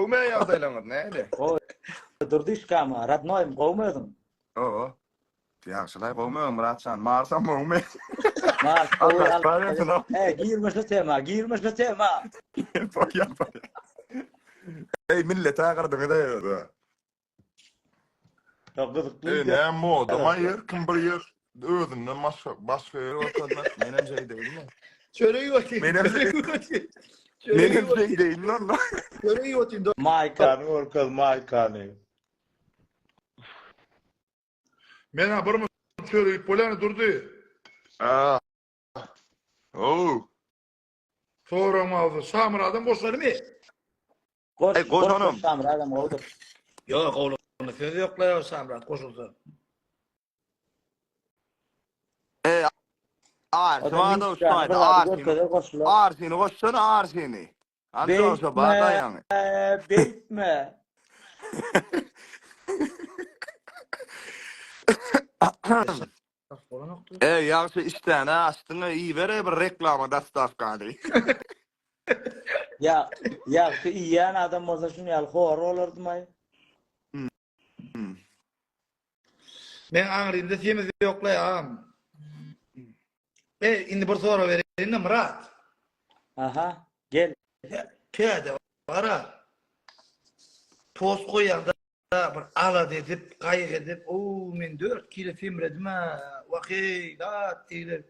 Gowmaya ýagdaýlaňyz näde? O durduşkama radnoym gowmadım. Oo. Ýagşylay gowmaýan Muratçan. Marsam gowmay. Ma Allah baryasın o. girmişli tema. Yap. Ey millet agyrdyňy da ýa. Çok gıdıklı. Ne moda mayır kim bir yer özünden başka yer ortadan menen şey değil mi? Çöreği bakayım. Benim şey değil lan. Çöreği bakayım. Maykany orkal maykany. Mena bir mi çöreği polanı durdu. Aa. Oo. Sonra mı aldı? Samıra'dan boşladı mı? koş hanım. Samra adam oldu. Yok oğlum. Sözü yok la ya Samra. Koşuldu. Şuanda ustaydı. Arsini koşsana arsini. Anlıyorsa bağda yani. Beytme. Yaxşı işten aslında iyi vere bir reklama dastavkanı. Ya şu iyan adam olsa şunu yal xor olurdu may. Ben ağrıyımda temiz yok la ya. Indi bir soru vereyim de Murat. Aha gel. Köyde var ha. Post koyan da bir alad edip, kayık edip, men 4 kilo femredim ha. Vakıy, la deyler.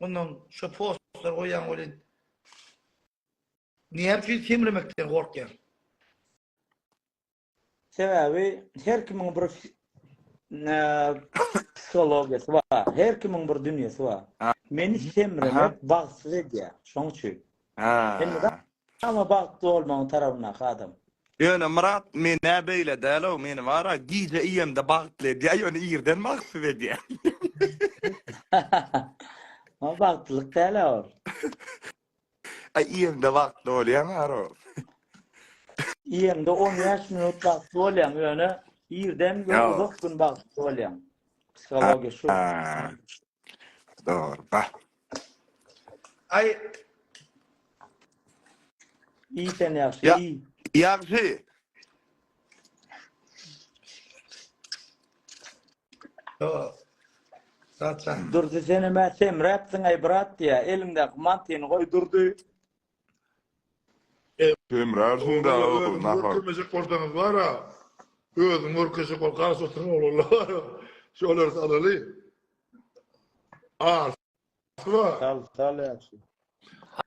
Ondan şu postlar koyan olin. Niye bir femremekten korkyan? Sebebi her kimin bir psikologiyası var. Her kimin bir dünyası var. Meni semremek bahtsız ediyor. Şoň üçin. Ama baktı olmaň tarafına adam. Yani Murat men näbeyle dälo meni wara gize iyemde bagtly diýär ýöne ýerden maksud edýär. Ama baktılık değil o. Ay iyemde bagtly bolýan aro. İyemde 10 yaş minut baktı bolýan ýöne ýerden uzak gün baktı bolýan. Psikologiýa şu. Doğru. Bak. Ay İyi sen yaxşı, Ya. iyi. Yaxşı. yo. Satsan. Durdu seni mä semräpdiň ay brat diýä. Elimde mantyny goýdurdy. Temrarsun da nahar. Örtülmesi korsanız var ha. Özün örkesi kol karşı oturma olurlar. Şöyle salalı. Var. Sal yaxşı.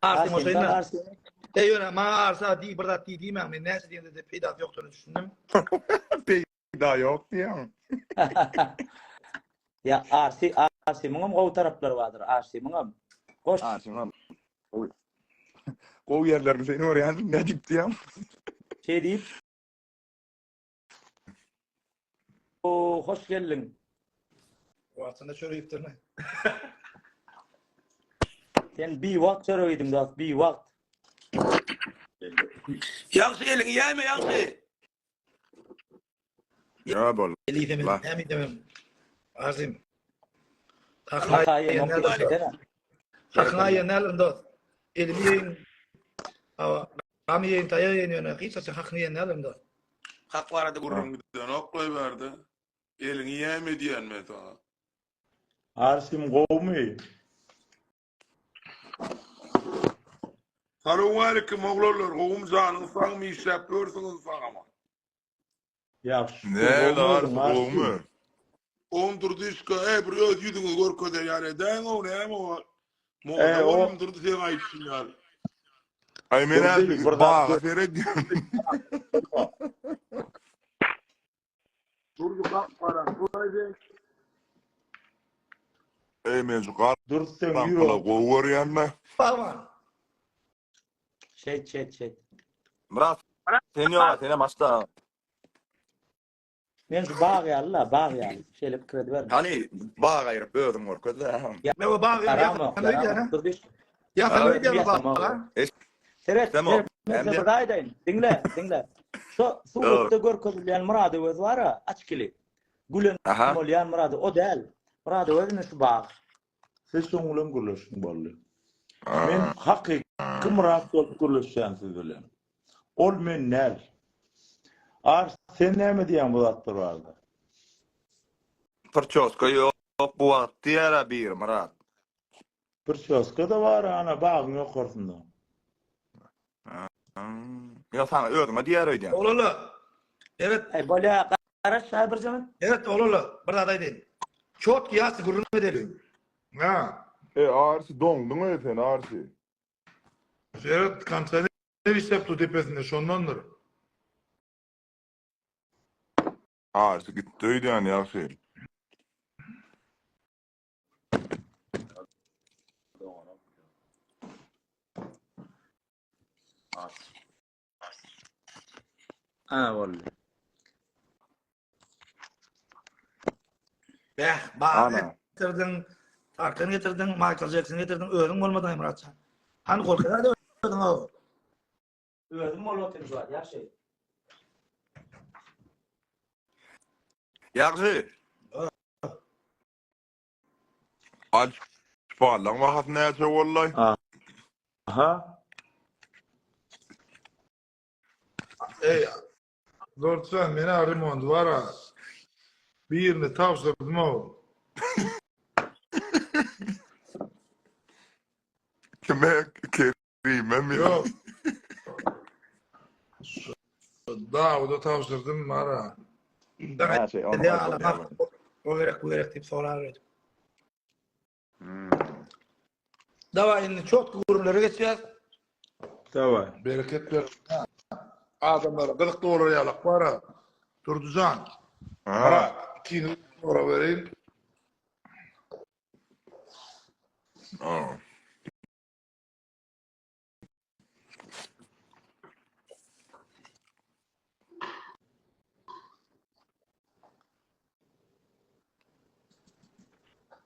Artık o Arsin, şeyden. arsin. Eyvara ma arsa di bir dat di diýmem men näçe diýende de peýda ýokduryny düşündüm. Da yok diýär. Ya arsi müňem gowy taraplar bardyr. Arsi müňem. Goş. Arşın. Gow yerlerini seni oraya ne diýip diýär? Şey diýip. O hoş geldin. Wagtynda çöreýipdirmi? Sen bir wagt çöreýdim da, bir wagt. Ýagşy eliň ýäme ýagşy. Ya bol. Elifem La. hem demem. Azim. Hakaya Hakna ýenel unda. Elimi awa gamy ýen taýýan ýöne gysgaça hakny ýenel unda. Hak barada gurrundan okloy berdi. Elini ýeme diýenme to. Arsim gowmy. Salamu aleyküm oğlanlar. Oğum zanın sağımı işlep görsünüz sağıma. Yaxşı. Ne lar gowy? Oğum durdu işka. Bir öz yüdünüz gorkode yani. Den o ne o. Oğlum durdu sen ayıpsın yani. Ay men baga seret diýär. Durdu bak para. Buraydı. Ey men zukar. Dursun Lan yürü. gower ýanma. Aman. Çet. Murat. Seni başta. Men şu bağ ýaly. Şeýle kredi ber. Hani baga ýerip ödüm gorkada. Ne o bağ Arama. ýa. Ya Abi, sen ne diyorsun tamam. baba? Seret. Tamam. Ben de daýdaýyn. Dinle. Şu suwukda görkezilýän Murady öz bar ha, açkyly. Gülen Aha. bolýan Murady, o däl. Murady özüne şu bağ. Siz soňulum gürleşiň boldy. Men hakyky Murad bolup gürleşýän siz bilen. Ol men näl? Sen näme diýen bu zatlar bardy? Pırçoska yok, bu wagt diýär bir Murat. Bir şoska da bar ana bagyň ýokarsynda. Ya sana özüme diýär öýdän. Olala. Evet. Ey bola garaş bir zaman. Evet olala. Bir aday değil. Çok yası gururun edelim. Ha. Arsi dondun mu sen Arsi? Evet kanser işleptu tepesinde şondandır. Arsi gitti öyle yani ya şey. Vallahi. Ana. Getirdin, Tarkan'ı getirdin, Michael Jackson'ı getirdin, öğren olmadan Muratcan. Hani korkular da öğren o. Özüm olotym var, ýaşy. Ýagşy. Aç falan vahat näçe wallahi. Aha. Ey, lütfen meni arayman duvara. Birini tavsırdım o. Kime kerime mi? Yok. Daha o da tavsırdım bana. Ha şey onu. Ya Allah, o gerek deyip sorar. Dava şimdi çok gururlara geçeceğiz. Dava. Bereket ver. Adamlara kılıklı olur yalak var. Durduzan. Para. 2 euro vereyim.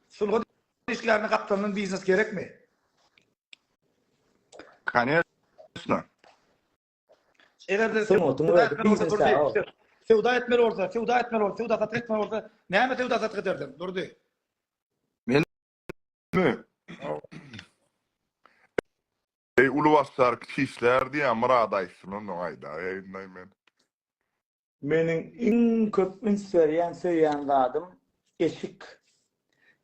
Sulh ilişkilerine kaptanının business gerek mi? Конечно. Eğer de Sulh feuda etmeli olsa, feuda satı etmeli olsa, neyme feuda satı ederdim? Durdu. Mi? Uluvassar kişiler diýen Murat aýsyn onu aýda. Nämen? Meniň iň köp ünsverýän söýýän zadym eşik.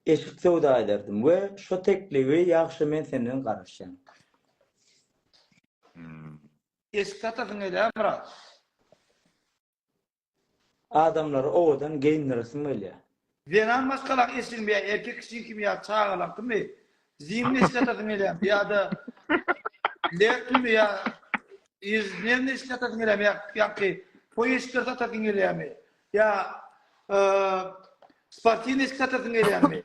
Eşik sowda ederdim we şo teklibi ýagşy men senden garaşýan. Eski satadın öyle Murat. Adamlar owadan geyindirsin böyle. Zenan başkalak esin bir erkek kişi kim ya çağılaktı mı? Zimni satadın öyle ya da lertü mü ya İzmir'in satadın öyle ya ki poyeskir satadın öyle mi? Ya Spartin satadın öyle mi?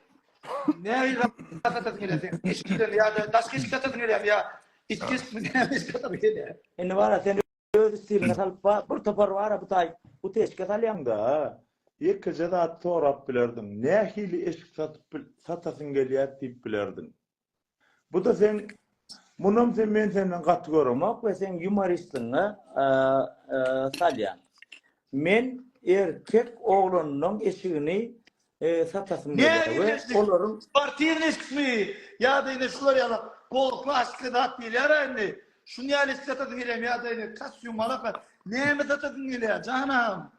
Ne satadın öyle mi? Ya da taşkis satadın öyle mi ya? İçkis mi satadın öyle? Indi bara sen öz stiline salpa bir topar bara bu tay. Bu teşke salýanda. Ýekje zat sorap bilerdim. Nähili eşik satasyn gelýär diýip bilerdim. Bu da sen munum sen men senden gaty görmek we sen humoristliňi salýan. Men erkek oglanyň eşigini satasyn gelýär we olaryň Partiýanyň eşikmi? Ya da ine şular ýaly kol plastik dat bilýär indi. Şunu ýaly satadyn gelýär ya da ine kasyum malaka. Näme satadyn gelýär canam?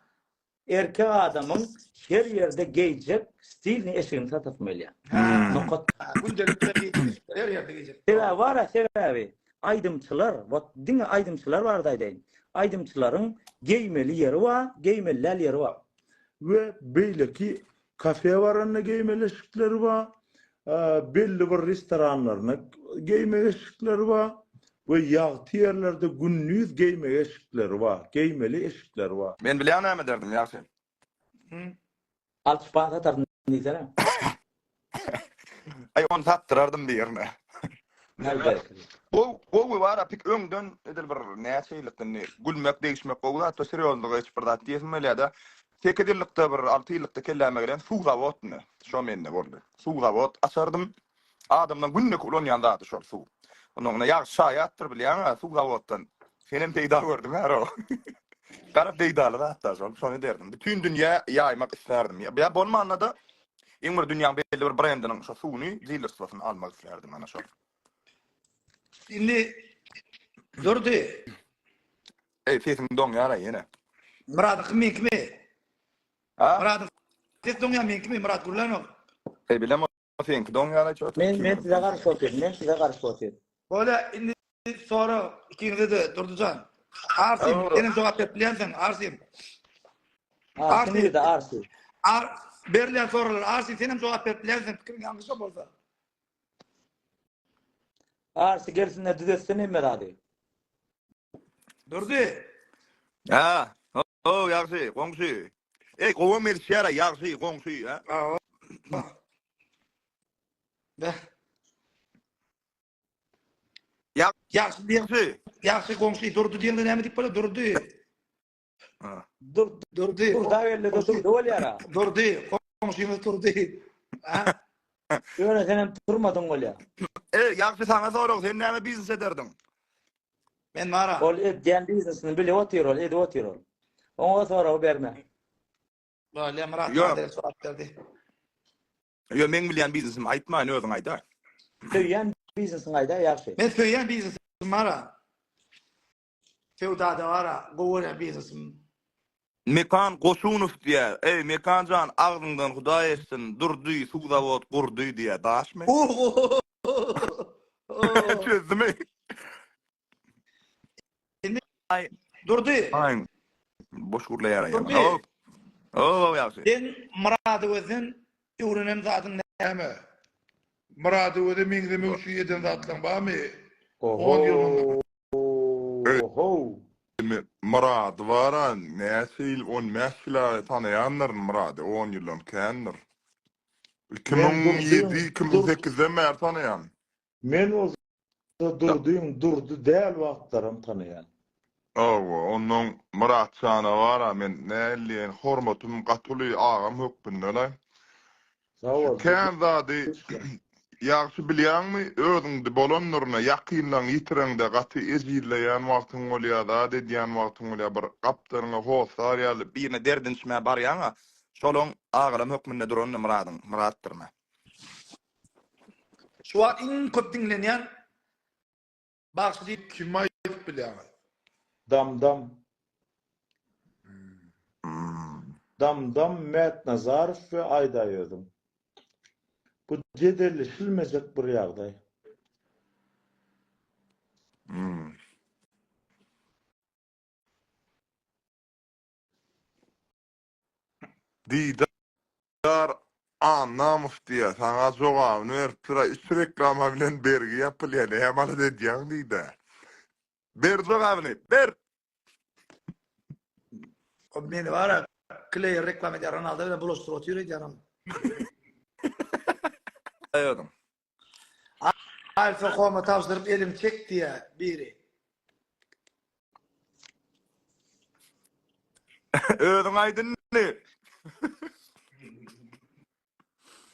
erkek adamın her yerde giyecek stilini eşiğini satatmalı. Nokat. Gündelikte her yerde giyecek. Sebebi aydımçılar, dine aydımçılar var dayın. Aydımçıların giymeli yeri var, giymeliler yeri var. Ve böyle ki kafe varına giymeli ışıkları var. Belli bir restoranlarına giymeli ışıkları var. Ve yağtı yerlerde günlüğüz giymeli ışıkları var. Giymeli ışıkları var. Men bilýän näme derdim ýa-şy. Alt paha tartın diýsene. Ay onu sattırardım bir yerine. Elbette. Bu var pek öňden edil bir näçeýlikden gülmek değişmek bolýar. Hatda serýozlygy hiç bir zat diýmeli da. Tekedirlikde bir 6 ýylykda kelläme gelen suw zawodny. Şo mende boldy. Suw zawod açardım. Adamdan günlük ulanýan zat şol suw. Onuňa ýagşy şaýatdyr bilýän, suw zawoddan. Senem peýda gördüm her o. Garap deýdaly hatta şonu derdim. Bütün dünýä ýaýmak islerdim. Ya bolmanda iň bir dünýäň belli bir brendiniň şo suwny dealership'ini almak islerdim ana şo. Şimdi durdu. sesin don yara yine. Murat kimi kimi? Ha? Murat ses doňa men kimi Murat Gurlanov? Bilem sen don yara çok. Men size karşı oturuyorum. Men size karşı oturuyorum. Böyle indi sonra ikinize de Durducan. Arsim Doğru. senin cevap bilensen Arsim. Arsi de Arsi. Berlian sorular Arsim senin cevap bilensen fikrin yanlış olsa. Arsi gelsinler düzelsene mi hadi? Durdu. Ha. Oh yaxşı, komşu. Kovam elşara yaxşı komşu ha. Be. Yaxşı. Yaxşı komşu durdu diýende näme diýip bolar? Durdu. Ha. Dur Durdu. da öyle de dur ol yara. Durdu. Komşumuz durdu. Ha? Öyle sen durmadın ol ya. Yaxşı sana soraq, sen näme biznes ederdin? Men mara. Ol diyen biznesini bile oturuyor, edi oturuyor. Ona sonra o verme. Böyle Murat Yok. Adel cevap verdi. Yo men bilýän biznesim aýtma, özüň aýda. Tüyen biznesin ayda yaxşı. Men söyleyen biznesim mara. Feudada vara. Goworan biznesim. Mekan Qoşunov diye, mekancan ağzından Huda etsin, durduy, suğdavot, qurduy diye, daş mı? Çözdüm. Durdu. Aynen. Boş gurla yarayım. Durdu. Oh, yaxşı. Ben Murat özün öwrenem zatyn näme? Murat özü meňde möşü eden zatlaň barmy? 10 ýyl. Oho. Murat varan näsil on mäsla tanıyanlar Murat 10 ýyldan kendir. 2007-2008'de mer tanıyan. Men o durdu däl wagtlarym tanıyan. Onun Murat sana vara men näliň hormatum gatyly agam hökmünde. Sağ ol. Kän zady yaxşı bilýärmi? Özüňde bolanlaryna ýakynlaň ýitireňde gaty ezilýän wagtyň bolýar-da, dediýän wagtyň bolýar, bir gapdaryňa hosar ýaly Birine derdin şime barýaňa, şolong ağlam hökmünde duran Muratdyrma. Şu an iň köp dinlenýän bagşy diýip kim aýdyp bilýär? Dam Mert Nazarov ve Ayda Yödüm. Bu cederleşilmeyecek bir ýagdaý. Didar annamus diye sana jogabını veripdir. Üç reklama bilen bergi yapylýar. Hemala dediýän diýdi. Ber jogabını, ber. O meni vara Clay reklam edýär Ronaldo bilen buluşdyryp oturýar ýaram. Aýdym. Alfa koma tapşyryp elim çek diýe biri. Özüň aýdynny.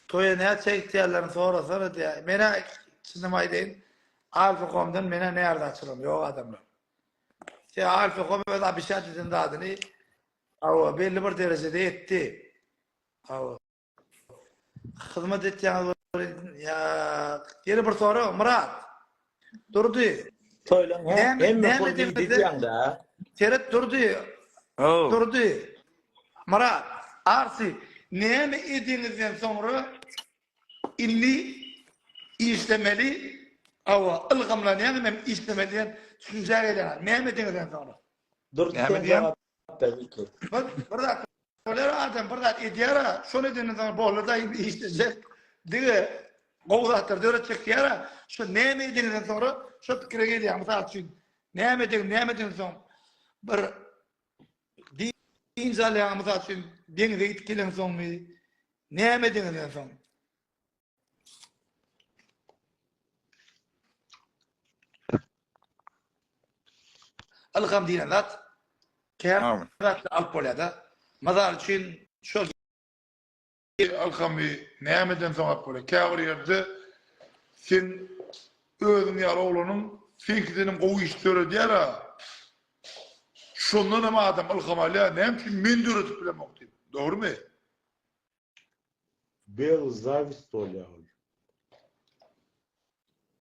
Toya ne çekdiýärlerini sorasana diýe. Mene çynym aýdyn. Alfa komdan mene näde açylym? Ýok adamlar. Sen Alfa kom we abişatydyn dadyny. Awa belli bir derejede etdi. Awa. Hyzmat etýän ya ýeri bir soru Murat. Durdu. Toylan hem Näme kol diýdi? diýýäňda. Seret durdu. Oh. Durdu. Murat, arsi näme edinizden soňra illi işlemeli awa ılgamlanýan hem işlemeliýän düşünjä gelen. Näme edinizden soňra? Dur Näme sen diýen? cevap ver. Bir dakika. Olar adam bir dakika edýär. Şonu edinizden soňra bolada işlejek. Dige gowdatlar döretjek ýara. Şu näme edinizden soňra şu pikire gelýär. Mysal üçin näme edin soň bir İnşallah mesela şimdi denize gitkilen son mu? Näme denilen son? Algam diýen zat. Kär zat alpolada. Mazal üçin şol algamy nämeden soň alpola. Kär ýerde sen özüň ýar oglunyň fikrinim gowy işleri diýär. Şondan ama adam algamaly, näme men döretip bilemok diýip. Dogry my? Bel zavist bolýar.